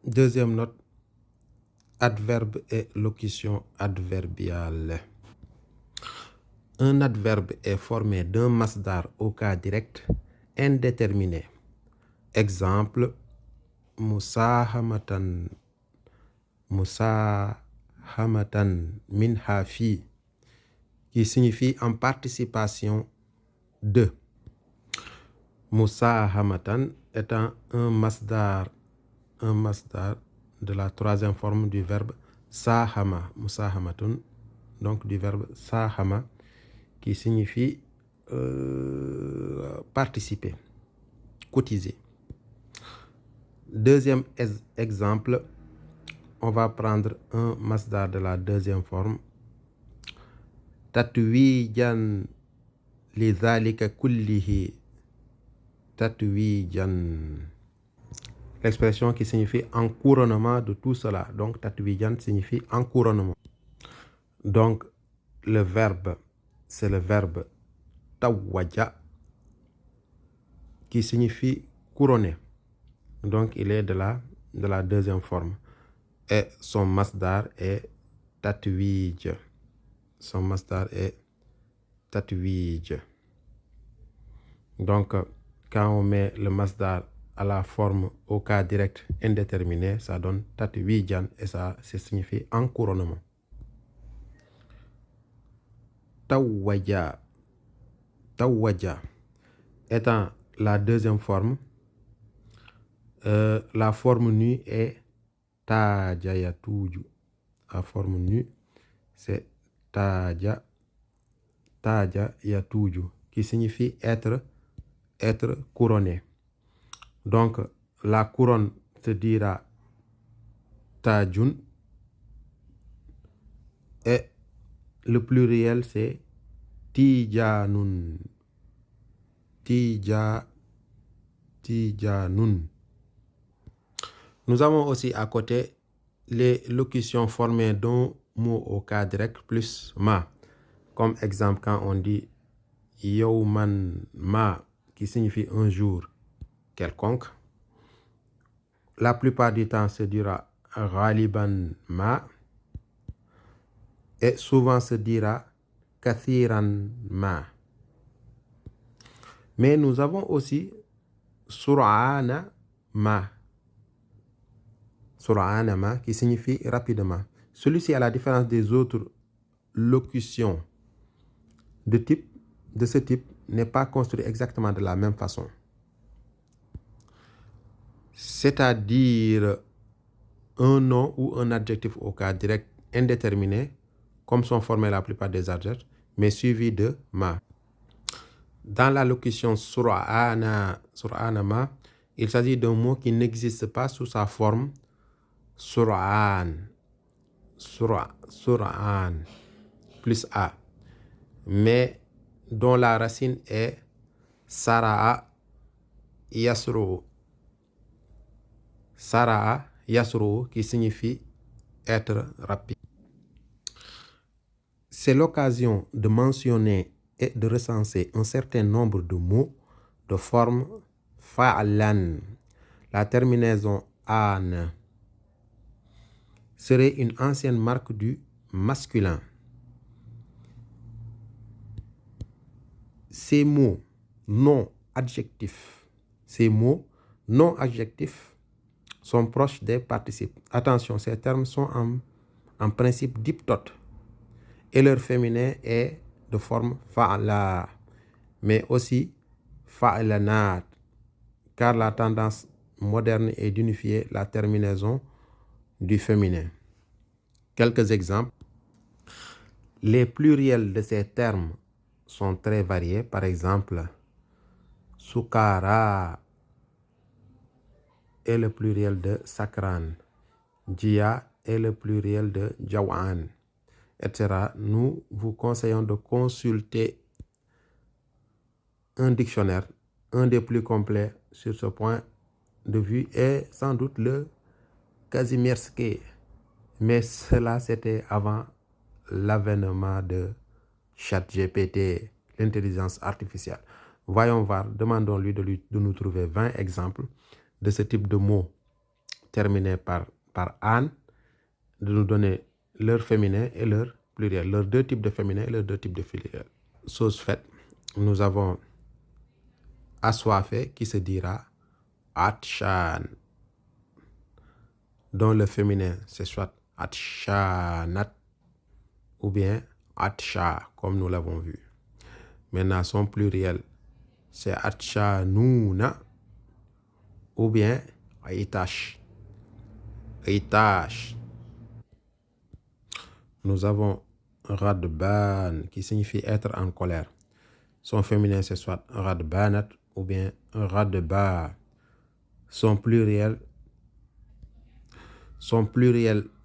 Deuxième note, adverbe et locution adverbiale. Un adverbe est formé d'un masdar au cas direct indéterminé. Exemple, musahamatan, musahamatan min hafi, qui signifie en participation de. Musahamatan étant un masdar de la troisième forme du verbe sahama, musahamatun, donc du verbe sahama, qui signifie participer, cotiser. Deuxième exemple, on va prendre un masdar de la deuxième forme. Tatwijan li dhalika kullihi. Tatwijan. L'expression qui signifie en couronnement de tout cela. Donc, tatwijan signifie en couronnement. Donc, le verbe, c'est le verbe tawaja, qui signifie couronner. Donc, il est de la deuxième forme. Et son masdar est tatwij. Son masdar est tatwij. Donc, quand on met le masdar à la forme au cas direct indéterminé, ça donne tatwijan et ça signifie en couronnement. Tawaja. Tawaja étant la deuxième forme, la forme nue est taja yatuju. La forme nue, c'est taja yatuju, qui signifie être couronné. Donc, la couronne se dira tajun et le pluriel c'est tijanun. Tijanun. Nous avons aussi à côté les locutions formées d'un mot au cas direct plus ma. Comme exemple, quand on dit yawman ma, qui signifie un jour quelconque, la plupart du temps se dira ghaliban ma et souvent se dira kathiran ma. Mais nous avons aussi sur'ana ma. Sur'ana ma, qui signifie rapidement. Celui-ci, à la différence des autres locutions de ce type, n'est pas construit exactement de la même façon. C'est-à-dire un nom ou un adjectif au cas direct indéterminé, comme sont formés la plupart des adjectifs, mais suivi de ma. Dans la locution sur'ana ma, il s'agit d'un mot qui n'existe pas sous sa forme sur'an plus a, mais dont la racine est sara'a yasru, qui signifie être rapide. C'est l'occasion de mentionner et de recenser un certain nombre de mots de forme fa'lan. La terminaison an serait une ancienne marque du masculin. Ces mots non adjectifs sont proches des participes. Attention, ces termes sont en principe diptotes et leur féminin est de forme fa'la, mais aussi fa'lanat, car la tendance moderne est d'unifier la terminaison du féminin. Quelques exemples. Les pluriels de ces termes sont très variés. Par exemple, sukara est le pluriel de sakran, jia est le pluriel de jawan, etc. Nous vous conseillons de consulter un dictionnaire. Un des plus complets sur ce point de vue est sans doute le Kazimierski. Mais cela, c'était avant l'avènement de ChatGPT, l'intelligence artificielle. Voyons voir, demandons-lui de nous trouver 20 exemples de ce type de mots terminés par an, de nous donner leur féminin et leur pluriel, leurs deux types de féminin et leurs deux types de pluriel. Chose faite, nous avons assoiffé qui se dira atshan, dont le féminin c'est soit atshanat ou bien atsha, comme nous l'avons vu. Maintenant, son pluriel c'est atshanuna ou bien aitash. Aitash. Nous avons radban qui signifie être en colère. Son féminin c'est soit radbanat ou bien radba. Son pluriel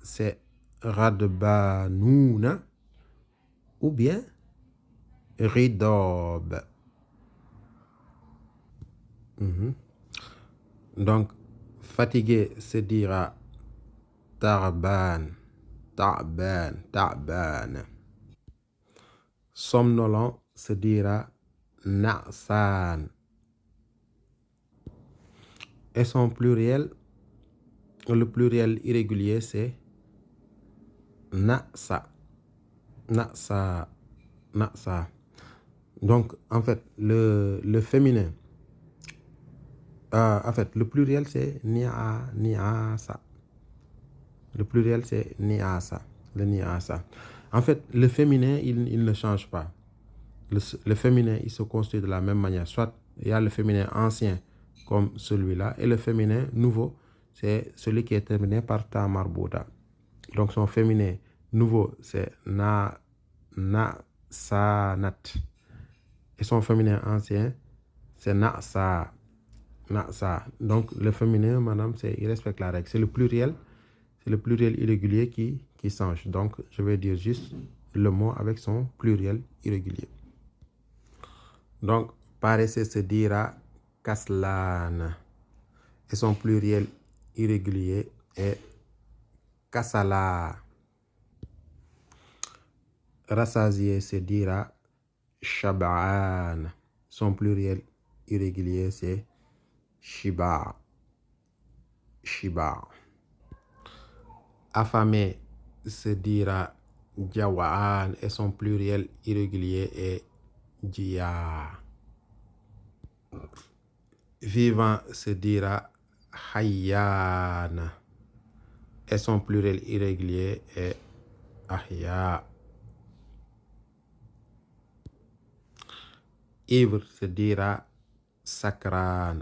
c'est radbanuna ou bien ridob. Donc, fatigué se dira tarban, ta'ban, ta'ban. Somnolent se dira na'san. Et son pluriel, le pluriel irrégulier, c'est na'sa. Na'sa. Na'sa. Donc, en fait, le féminin, en fait, le pluriel, c'est ni'asa. Le pluriel, c'est ni'asa. Le ni'asa. En fait, le féminin, il ne change pas. Le féminin, il se construit de la même manière. Soit il y a le féminin ancien, comme celui-là, et le féminin nouveau, c'est celui qui est terminé par ta marbuta. Donc, son féminin nouveau, c'est na, sa, nat. Et son féminin ancien, c'est na, sa. Donc, le féminin, madame, il respecte la règle. C'est le pluriel irrégulier qui change. Donc, je vais dire juste le mot avec son pluriel irrégulier. Donc, paresser se dira kaslan. Et son pluriel irrégulier est kasala. Rassasier se dira shab'an. Son pluriel irrégulier c'est shiba. Shiba. Affamé se dira jawaan et son pluriel irrégulier est jia. Vivant se dira hayyan et son pluriel irrégulier est ahya. Ivre se dira sakran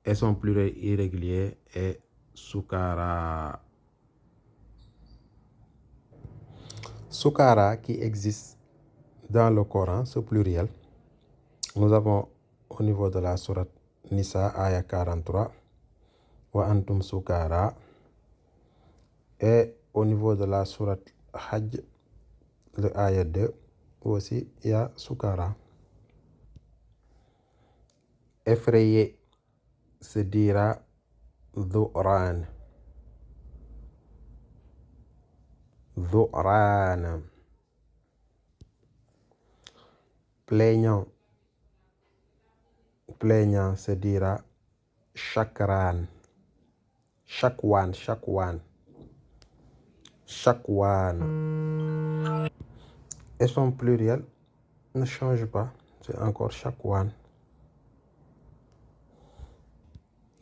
et son pluriel irrégulier est sukara. Sukara qui existe dans le Coran, ce pluriel, nous avons au niveau de la sourate Nisa, ayah 43, wa antum sukara, et au niveau de la sourate Hajj, le ayah 2, aussi il y a sukara. Effrayé se dira dhu'ran. Dhu'ran. Plaignant se dira shakran. Shakwan. Et son pluriel ne change pas, c'est encore shakwan.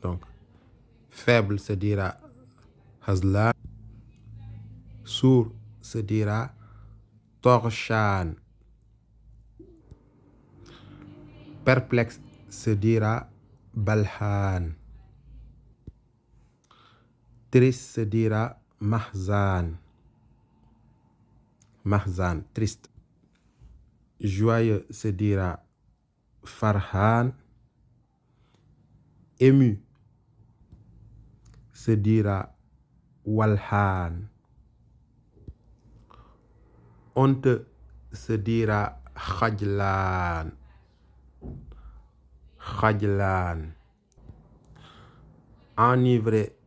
Donc, faible se dira hazlan. Sourd se dira torshan. Perplexe se dira balhan. Triste se dira mahzan. Mahzan, triste. Joyeux se dira farhan. Ému se dira walhan. Honteux se dira khajlan. Enivré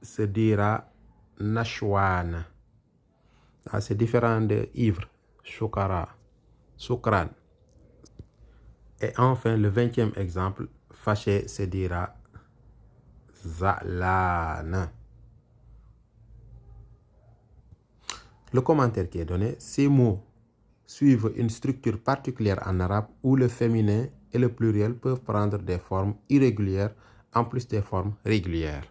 se dira nashwan. C'est différent de ivre, sukran. Et enfin, le 20e exemple, fâché se dira za'lana. Le commentaire qui est donné, ces mots suivent une structure particulière en arabe où le féminin et le pluriel peuvent prendre des formes irrégulières en plus des formes régulières.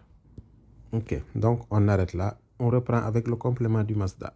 Ok, donc on arrête là. On reprend avec le complément du masdar.